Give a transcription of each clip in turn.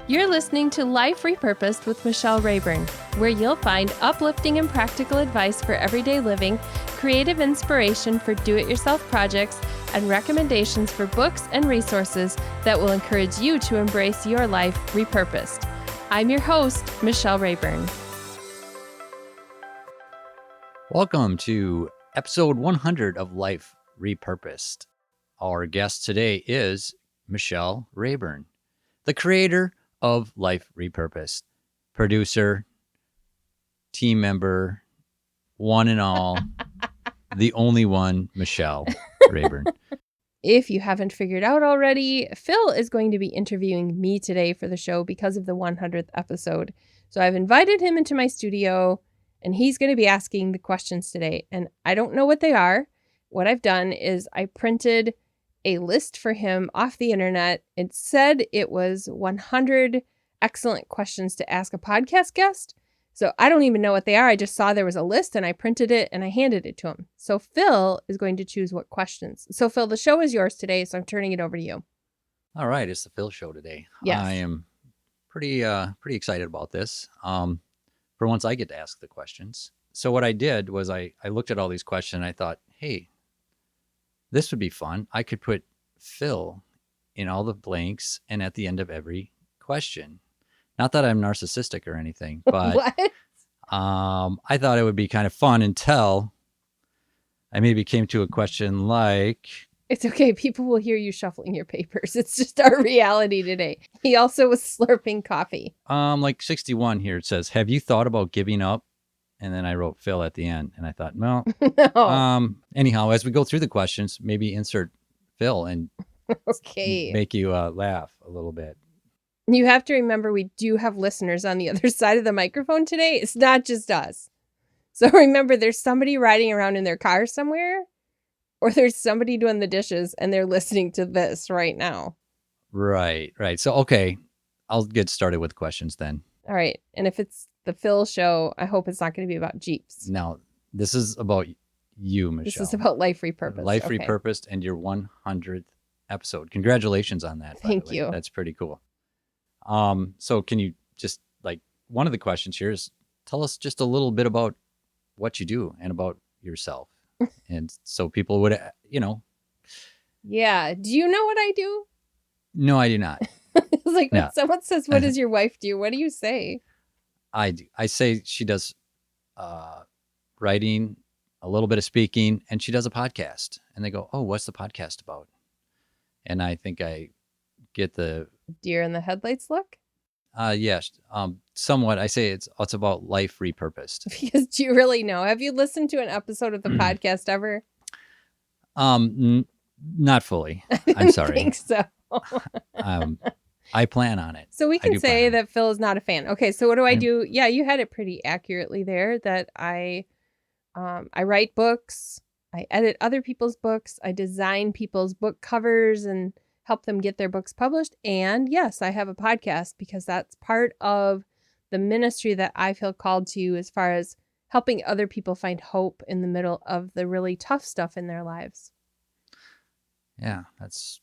You're listening to Life Repurposed with Phil Rayburn, where you'll find uplifting and practical advice for everyday living, creative inspiration for do-it-yourself projects, and recommendations for books and resources that will encourage you to embrace your life repurposed. I'm your host, Phil Rayburn. Welcome to episode 100 of Life Repurposed. Our guest today is Phil Rayburn, the creator of Life Repurposed, producer, team member, one and all, the only one, Phil Rayburn. If you haven't figured out already, Phil is going to be interviewing me today for the show because of the 100th episode. So I've invited him into my studio, and he's going to be asking the questions today. And I don't know what they are. What I've done is I printed a list for him off the internet. It said it was 100 excellent questions to ask a podcast guest. So I don't even know what they are. I just saw there was a list and I printed it and I handed it to him. So Phil is going to choose what questions. So Phil, the show is yours today. So I'm turning it over to you. All right. It's the Phil show today. Yes. I am pretty excited about this. For once I get to ask the questions. So what I did was I looked at all these questions and I thought, hey, this would be fun. I could put Phil in all the blanks and at the end of every question. Not that I'm narcissistic or anything, but What? I thought it would be kind of fun until I maybe came to a question like... It's okay. People will hear you shuffling your papers. It's just our reality today. He also was slurping coffee. Like 61 here, it says, have you thought about giving up? And then I wrote Phil at the end. And I thought, well, No. Anyhow, as we go through the questions, maybe insert Phil and Okay. make you laugh a little bit. You have to remember we do have listeners on the other side of the microphone today. It's not just us. So remember, there's somebody riding around in their car somewhere, or there's somebody doing the dishes and they're listening to this right now. Right. So, okay, I'll get started with questions then. All right. And if it's the Phil show, I hope it's not going to be about Jeeps. Now, this is about you, Michelle. This is about Life Repurposed. Life Okay. Repurposed and your 100th episode. Congratulations on that. Thank you. That's pretty cool. So can you just, like, one of the questions here is tell us just a little bit about what you do and about yourself. And so people would, Yeah. Do you know what I do? No, I do not. It's like when No. someone says, what does your wife do? What do you say? I do. I say she does writing, a little bit of speaking, and she does a podcast. And they go, oh, what's the podcast about? And I think I get the... Deer in the headlights look? Yes, somewhat. I say it's about Life Repurposed. Because do you really know? Have you listened to an episode of the podcast ever? Not fully. I I'm didn't sorry. think so. I plan on it. So we I can do say plan on that Phil is not a fan. Okay, so what do I do? Yeah, you had it pretty accurately there. That I write books, I edit other people's books, I design people's book covers and help them get their books published. And yes, I have a podcast because that's part of the ministry that I feel called to as far as helping other people find hope in the middle of the really tough stuff in their lives. Yeah, that's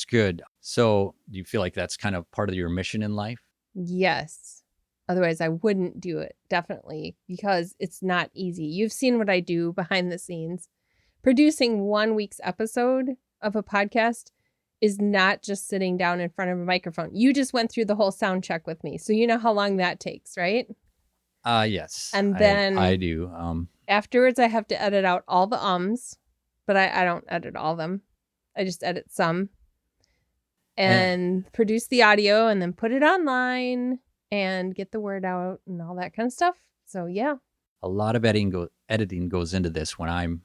good. So do you feel like that's kind of part of your mission in life? Yes. Otherwise, I wouldn't do it, definitely, because it's not easy. You've seen what I do behind the scenes. Producing 1 week's episode of a podcast is not just sitting down in front of a microphone. You just went through the whole sound check with me, so you know how long that takes, right? Yes. And then I do. Afterwards, I have to edit out all the ums, but I don't edit all of them. I just edit some. And produce the audio and then put it online and get the word out and all that kind of stuff. So, yeah. A lot of editing goes into this when I'm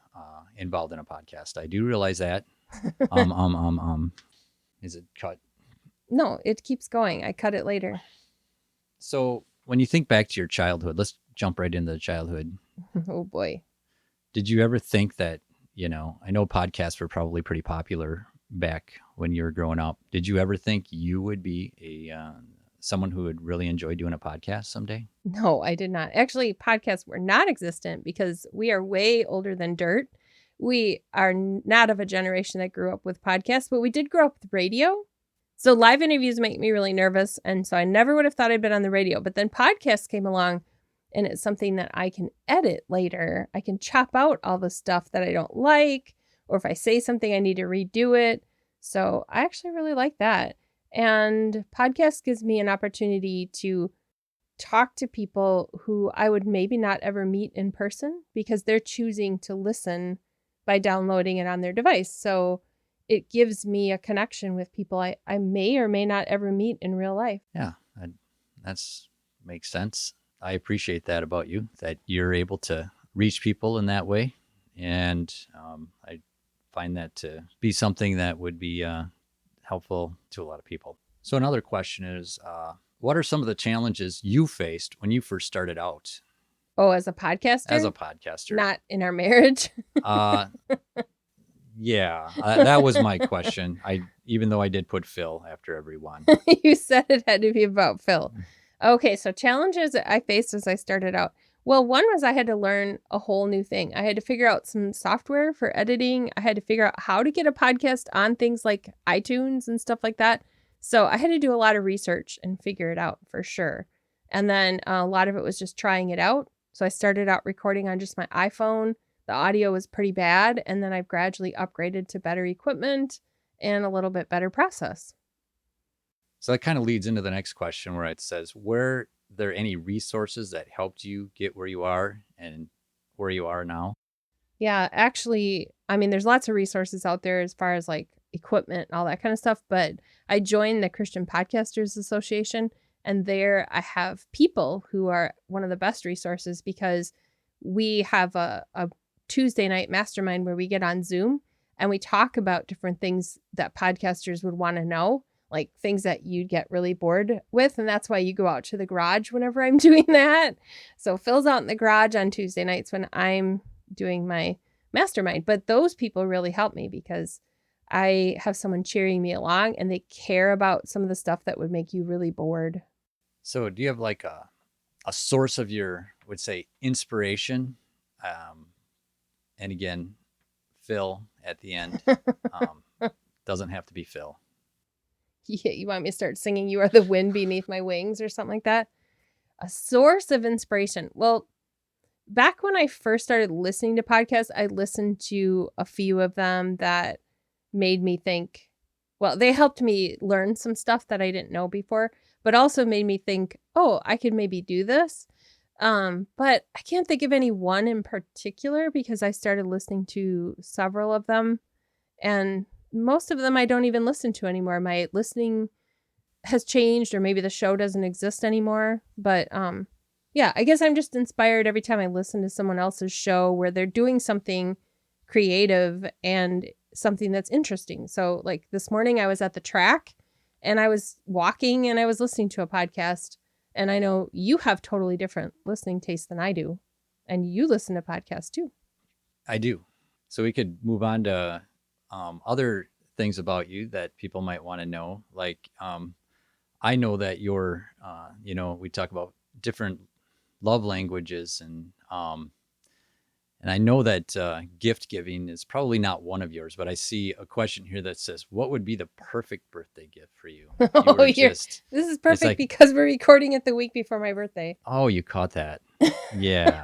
involved in a podcast. I do realize that. Is it cut? No, it keeps going. I cut it later. So when you think back to your childhood, let's jump right into childhood. Oh, boy. Did you ever think that, I know podcasts were probably pretty popular back when you were growing up. Did you ever think you would be someone who would really enjoy doing a podcast someday? No, I did not. Actually, podcasts were not existent because we are way older than dirt. We are not of a generation that grew up with podcasts, but we did grow up with radio. So live interviews make me really nervous. And so I never would have thought I'd been on the radio. But then podcasts came along and it's something that I can edit later. I can chop out all the stuff that I don't like, or if I say something, I need to redo it. So I actually really like that. And podcast gives me an opportunity to talk to people who I would maybe not ever meet in person because they're choosing to listen by downloading it on their device. So it gives me a connection with people I may or may not ever meet in real life. Yeah, that's makes sense. I appreciate that about you, that you're able to reach people in that way. And I find that to be something that would be helpful to a lot of people. So another question is, what are some of the challenges you faced when you first started out? Oh, as a podcaster? As a podcaster. Not in our marriage? Yeah, that was my question. Even though I did put Phil after every one. You said it had to be about Phil. Okay, so challenges that I faced as I started out. Well, one was I had to learn a whole new thing. I had to figure out some software for editing. I had to figure out how to get a podcast on things like iTunes and stuff like that. So I had to do a lot of research and figure it out for sure. And then a lot of it was just trying it out. So I started out recording on just my iPhone. The audio was pretty bad. And then I've gradually upgraded to better equipment and a little bit better process. So that kind of leads into the next question where it says, were there any resources that helped you get where you are and where you are now? Yeah, actually, I mean, there's lots of resources out there as far as like equipment and all that kind of stuff. But I joined the Christian Podcasters Association, and there I have people who are one of the best resources because we have a Tuesday night mastermind where we get on Zoom and we talk about different things that podcasters would want to know, like things that you'd get really bored with. And that's why you go out to the garage whenever I'm doing that. So Phil's out in the garage on Tuesday nights when I'm doing my mastermind. But those people really help me because I have someone cheering me along and they care about some of the stuff that would make you really bored. So do you have like a source of your, would say, inspiration? And again, Phil at the end. Doesn't have to be Phil. Yeah, you want me to start singing "You Are the Wind Beneath My Wings" or something like that? A source of inspiration. Well, back when I first started listening to podcasts, I listened to a few of them that made me think, well, they helped me learn some stuff that I didn't know before, but also made me think, oh, I could maybe do this. But I can't think of any one in particular because I started listening to several of them, and most of them I don't even listen to anymore. My listening has changed, or maybe the show doesn't exist anymore. But yeah, I guess I'm just inspired every time I listen to someone else's show where they're doing something creative and something that's interesting. So like this morning I was at the track and I was walking and I was listening to a podcast. And I know you have totally different listening tastes than I do. And you listen to podcasts too. I do. So we could move on to other things about you that people might want to know. Like, I know that you're, we talk about different love languages and I know that gift giving is probably not one of yours, but I see a question here that says, what would be the perfect birthday gift for you? This is perfect because we're recording it the week before my birthday. Oh, you caught that. Yeah.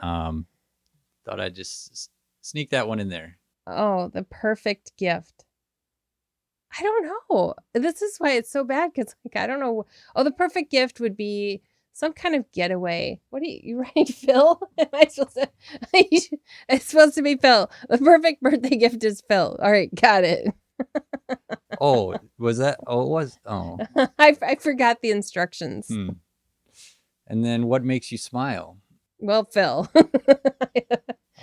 Thought I'd just sneak that one in there. Oh, the perfect gift. I don't know. This is why it's so bad because I don't know. Oh, the perfect gift would be some kind of getaway. What are you writing, Phil? Am I supposed to? It's supposed to be Phil. The perfect birthday gift is Phil. All right, got it. Oh, was that? Oh, it was. Oh, I forgot the instructions. And then, what makes you smile? Well, Phil.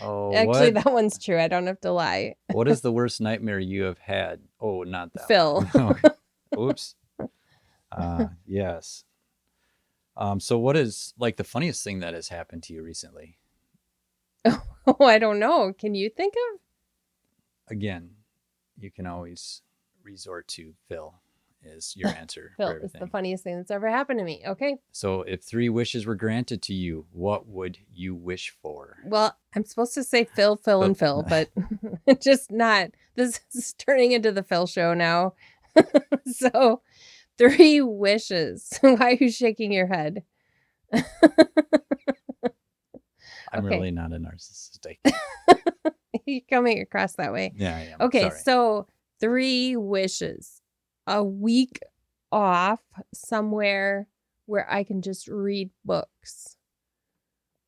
Oh, actually, that one's true. I don't have to lie. What is the worst nightmare you have had? Oh, not that. Phil. Oops. Yes. So what is like the funniest thing that has happened to you recently? Oh, I don't know. Can you think of? Again, you can always resort to Phil is your answer. Phil for everything. is the funniest thing that's ever happened to me. Okay. So if 3 wishes were granted to you, what would you wish for? Well, I'm supposed to say Phil, and Phil, but just not. This is turning into the Phil show now. So 3 wishes. Why are you shaking your head? I'm Okay. really not a narcissistic. You're coming across that way. Yeah, I am. Okay, Sorry. so 3 wishes. A week off somewhere where I can just read books.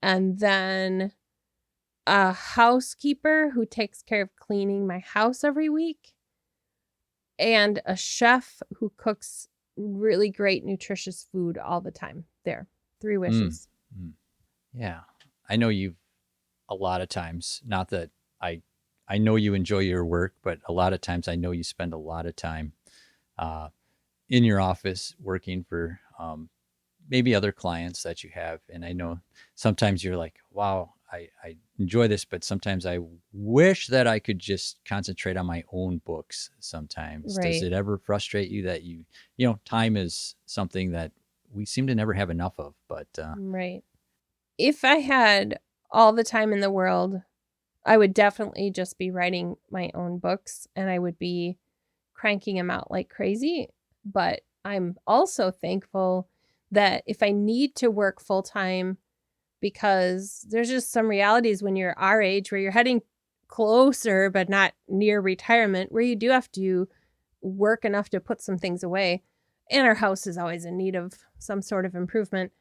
And then a housekeeper who takes care of cleaning my house every week. And a chef who cooks really great, nutritious food all the time. There, 3 wishes. Yeah. I know you a lot of times, not that I know you enjoy your work, but a lot of times I know you spend a lot of time in your office working for maybe other clients that you have. And I know sometimes you're like, wow, I enjoy this, but sometimes I wish that I could just concentrate on my own books sometimes. Right. Does it ever frustrate you that time is something that we seem to never have enough of, but Right. If I had all the time in the world, I would definitely just be writing my own books and I would be cranking them out like crazy. But I'm also thankful that if I need to work full time, because there's just some realities when you're our age where you're heading closer but not near retirement, where you do have to work enough to put some things away. And our house is always in need of some sort of improvement.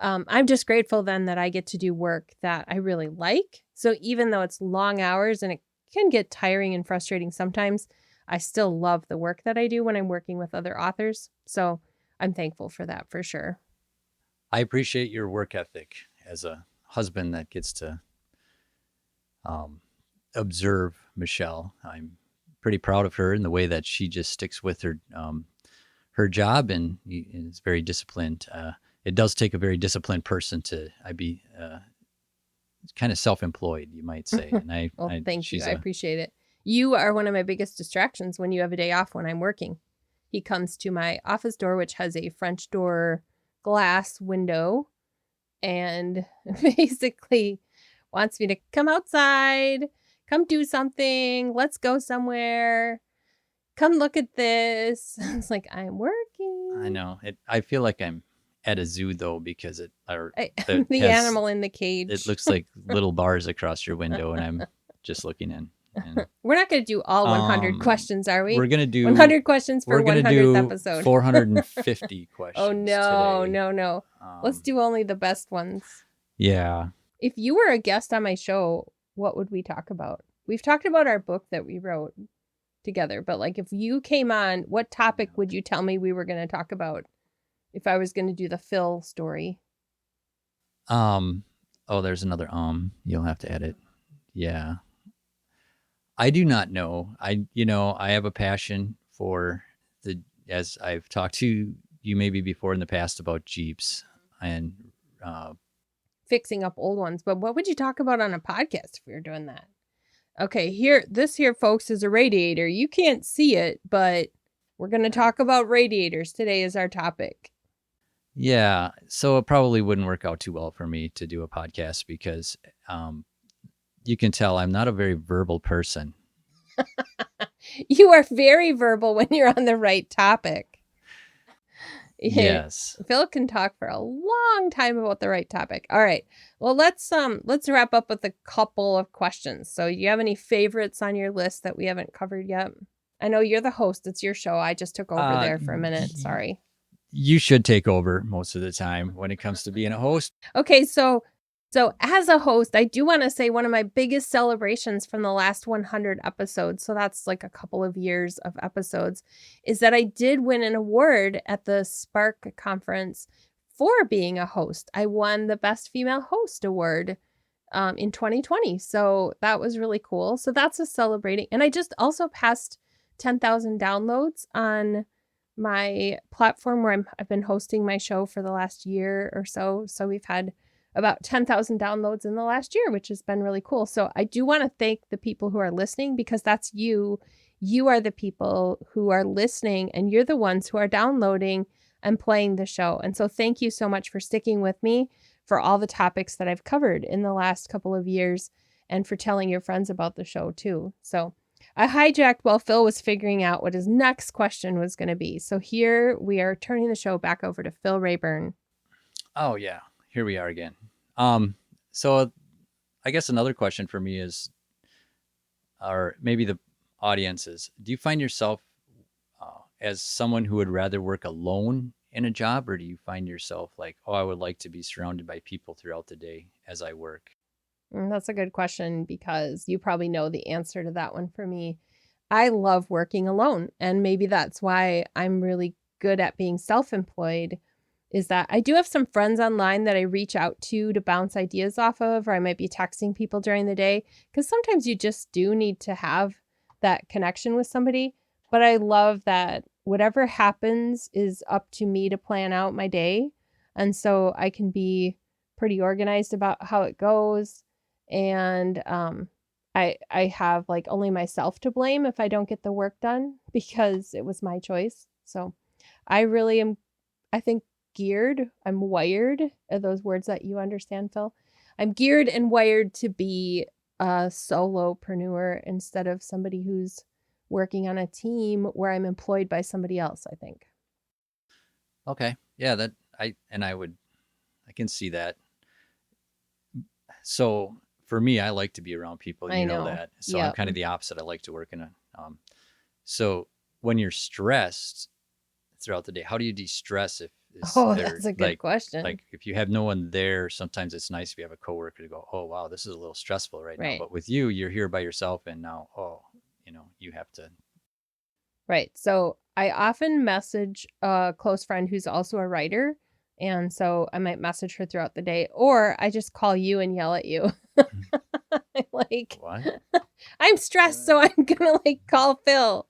I'm just grateful then that I get to do work that I really like. So even though it's long hours and it can get tiring and frustrating sometimes, I still love the work that I do when I'm working with other authors. So I'm thankful for that for sure. I appreciate your work ethic as a husband that gets to observe Michelle. I'm pretty proud of her in the way that she just sticks with her job and is very disciplined. It does take a very disciplined person to be kind of self-employed, you might say. And Well, thank you. I appreciate it. You are one of my biggest distractions when you have a day off when I'm working. He comes to my office door, which has a French door glass window, and basically wants me to come outside, come do something, let's go somewhere, come look at this. It's like, I'm working. I know it. I feel like I'm at a zoo though, because it the animal in the cage. It looks like little bars across your window, and I'm just looking in. And, we're not going to do all 100 questions, are we? We're going to do 100 questions for 100th episode. 450 questions. Oh, no, today. no. Let's do only the best ones. Yeah. If you were a guest on my show, what would we talk about? We've talked about our book that we wrote together, but like if you came on, what topic would you tell me we were going to talk about if I was going to do the Phil story? Oh, there's another you'll have to edit. Yeah. I do not know. I have a passion for as I've talked to you maybe before in the past about Jeeps and fixing up old ones. But what would you talk about on a podcast if we were doing that? Okay, this here, folks, is a radiator. You can't see it, but we're going to talk about radiators today as our topic. Yeah, so it probably wouldn't work out too well for me to do a podcast because you can tell I'm not a very verbal person. You are very verbal when you're on the right topic. Yes. Phil can talk for a long time about the right topic. All right. Well, let's wrap up with a couple of questions. So, do you have any favorites on your list that we haven't covered yet? I know you're the host. It's your show. I just took over there for a minute. Sorry. You should take over most of the time when it comes to being a host. Okay, so as a host, I do want to say one of my biggest celebrations from the last 100 episodes, so that's like a couple of years of episodes, is that I did win an award at the Spark conference for being a host. I won the Best Female Host Award in 2020, so that was really cool. So that's a celebrating. And I just also passed 10,000 downloads on my platform where I've been hosting my show for the last year or so. So we've had about 10,000 downloads in the last year, which has been really cool. So I do want to thank the people who are listening, because that's you. You are the people who are listening, and you're the ones who are downloading and playing the show. And so thank you so much for sticking with me for all the topics that I've covered in the last couple of years, and for telling your friends about the show too. So I hijacked while Phil was figuring out what his next question was going to be. So here we are turning the show back over to Phil Rayburn. Oh yeah, here we are again. So I guess another question for me is, or maybe the audience is, do you find yourself as someone who would rather work alone in a job, or do you find yourself like, oh, I would like to be surrounded by people throughout the day as I work? That's a good question because you probably know the answer to that one for me. I love working alone, and maybe that's why I'm really good at being self-employed, is that I do have some friends online that I reach out to bounce ideas off of, or I might be texting people during the day, because sometimes you just do need to have that connection with somebody. But I love that whatever happens is up to me to plan out my day. And so I can be pretty organized about how it goes. And I have like only myself to blame if I don't get the work done because it was my choice. So I really am, I think, I'm wired. Are those words that you understand, Phil? I'm geared and wired to be a solopreneur instead of somebody who's working on a team where I'm employed by somebody else, I think. Okay. Yeah, I can see that. So for me, I like to be around people, I you know know. that. So I'm Yep. kind of the opposite. I like to work in a so when you're stressed throughout the day, how do you de-stress if is Oh, there that's a good question. like if you have no one there, sometimes it's nice if you have a coworker to go, oh wow, this is a little stressful right now. Right. But with you, you're here by yourself and now, oh, you have to. Right. So I often message a close friend who's also a writer. And so I might message her throughout the day, or I just call you and yell at you. Like, What? I'm stressed, so I'm gonna like call Phil.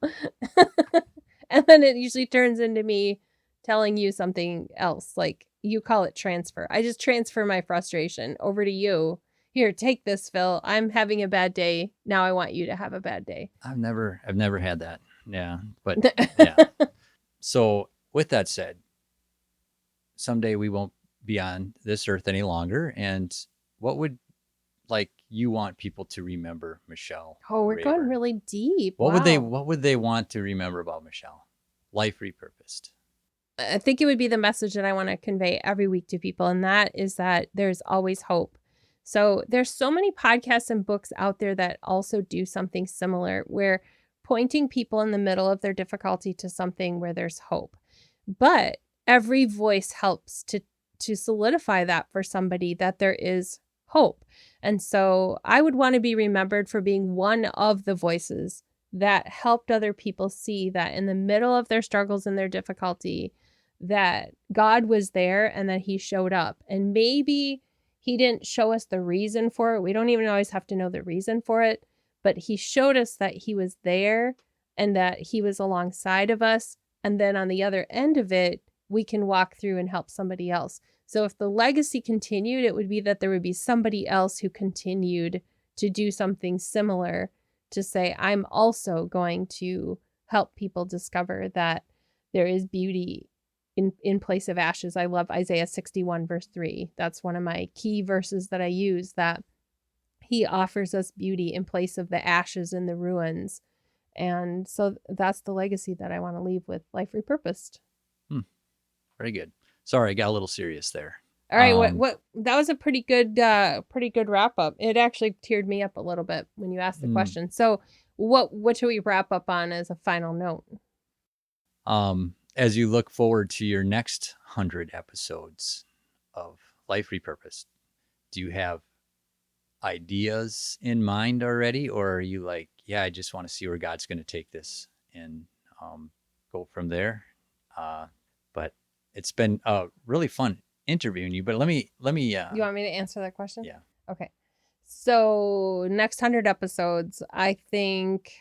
And then it usually turns into me telling you something else. Like you call it transfer. I just transfer my frustration over to you. Here, take this, Phil. I'm having a bad day. Now I want you to have a bad day. I've never had that. Yeah. But yeah. So with that said, someday we won't be on this earth any longer. And what would like you want people to remember Michelle Oh, we're going Rayburn? really deep. What Wow. would they want to remember about Michelle? Life repurposed. I think it would be the message that I want to convey every week to people, and that is that there's always hope. So there's so many podcasts and books out there that also do something similar, where pointing people in the middle of their difficulty to something where there's hope. But every voice helps to solidify that for somebody, that there is hope. And so I would want to be remembered for being one of the voices that helped other people see that in the middle of their struggles and their difficulty, that God was there and that he showed up. And maybe he didn't show us the reason for it. We don't even always have to know the reason for it, but he showed us that he was there and that he was alongside of us. And then on the other end of it, we can walk through and help somebody else. So if the legacy continued, it would be that there would be somebody else who continued to do something similar, to say, I'm also going to help people discover that there is beauty in place of ashes. I love Isaiah 61 verse 3. That's one of my key verses that I use, that he offers us beauty in place of the ashes and the ruins. And so that's the legacy that I want to leave with Life Repurposed. Very good. Sorry, I got a little serious there. All right, what that was a pretty good wrap up. It actually teared me up a little bit when you asked the question. So what should we wrap up on as a final note? As you look forward to your next 100 episodes of Life Repurposed, do you have ideas in mind already, or are you like, yeah, I just want to see where God's going to take this and go from there? But it's been really fun interviewing you. But let me. You want me to answer that question? Yeah. Okay. So next 100 episodes, I think.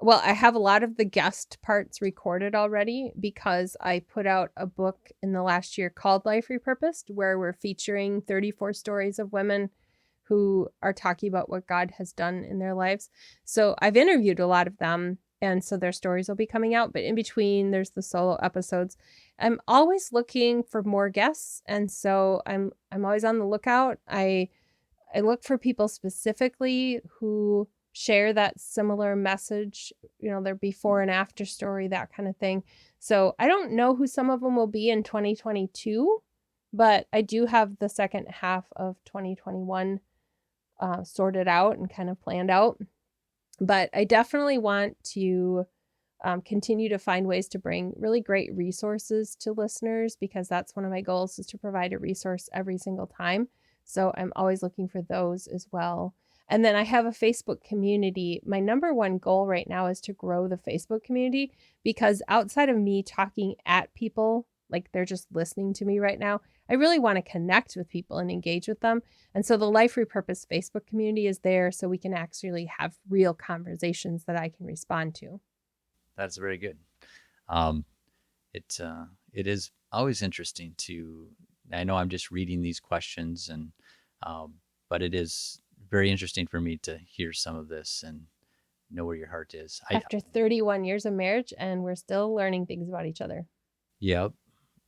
Well, I have a lot of the guest parts recorded already because I put out a book in the last year called Life Repurposed, where we're featuring 34 stories of women who are talking about what God has done in their lives. So I've interviewed a lot of them, and so their stories will be coming out. But in between, there's the solo episodes. I'm always looking for more guests, and so I'm always on the lookout. I look for people specifically who share that similar message, their before and after story, that kind of thing. So I don't know who some of them will be in 2022, but I do have the second half of 2021 sorted out and kind of planned out. But I definitely want to continue to find ways to bring really great resources to listeners, because that's one of my goals, is to provide a resource every single time. So I'm always looking for those as well. And then I have a Facebook community. My number one goal right now is to grow the Facebook community, because outside of me talking at people, like they're just listening to me right now, I really want to connect with people and engage with them. And so the Life Repurposed Facebook community is there so we can actually have real conversations that I can respond to. That's very good. It is always interesting I know I'm just reading these questions, but it is very interesting for me to hear some of this and know where your heart is. After 31 years of marriage, and we're still learning things about each other. Yep.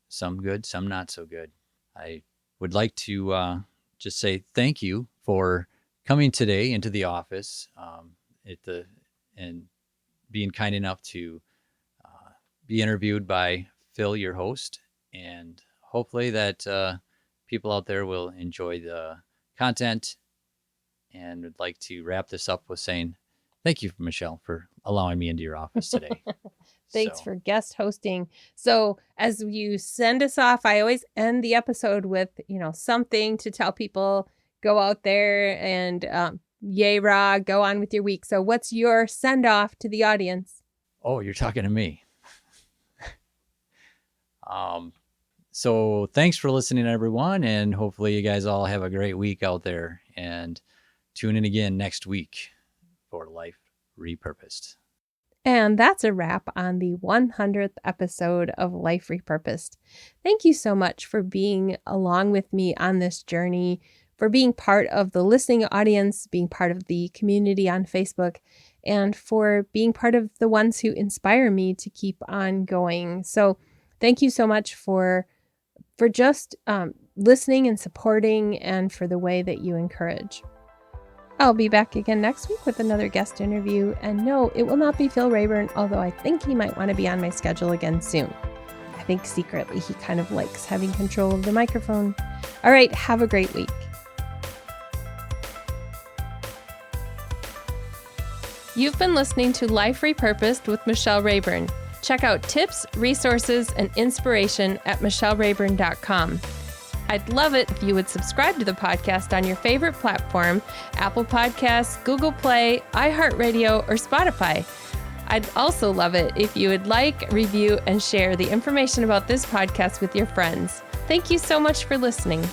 Some good, some not so good. I would like to just say thank you for coming today into the office and being kind enough to be interviewed by Phil, your host, and hopefully that people out there will enjoy the content. And would like to wrap this up with saying thank you, Michelle, for allowing me into your office today. Thanks for guest hosting. So as you send us off, I always end the episode with, something to tell people, go out there and yay, rah, go on with your week. So what's your send off to the audience? Oh, you're talking to me. So thanks for listening, everyone. And hopefully you guys all have a great week out there, and tune in again next week for Life Repurposed. And that's a wrap on the 100th episode of Life Repurposed. Thank you so much for being along with me on this journey, for being part of the listening audience, being part of the community on Facebook, and for being part of the ones who inspire me to keep on going. So thank you so much for just listening and supporting, and for the way that you encourage. I'll be back again next week with another guest interview. And no, it will not be Phil Rayburn, although I think he might want to be on my schedule again soon. I think secretly he kind of likes having control of the microphone. All right, have a great week. You've been listening to Life Repurposed with Michelle Rayburn. Check out tips, resources, and inspiration at michellerayburn.com. I'd love it if you would subscribe to the podcast on your favorite platform, Apple Podcasts, Google Play, iHeartRadio, or Spotify. I'd also love it if you would like, review, and share the information about this podcast with your friends. Thank you so much for listening.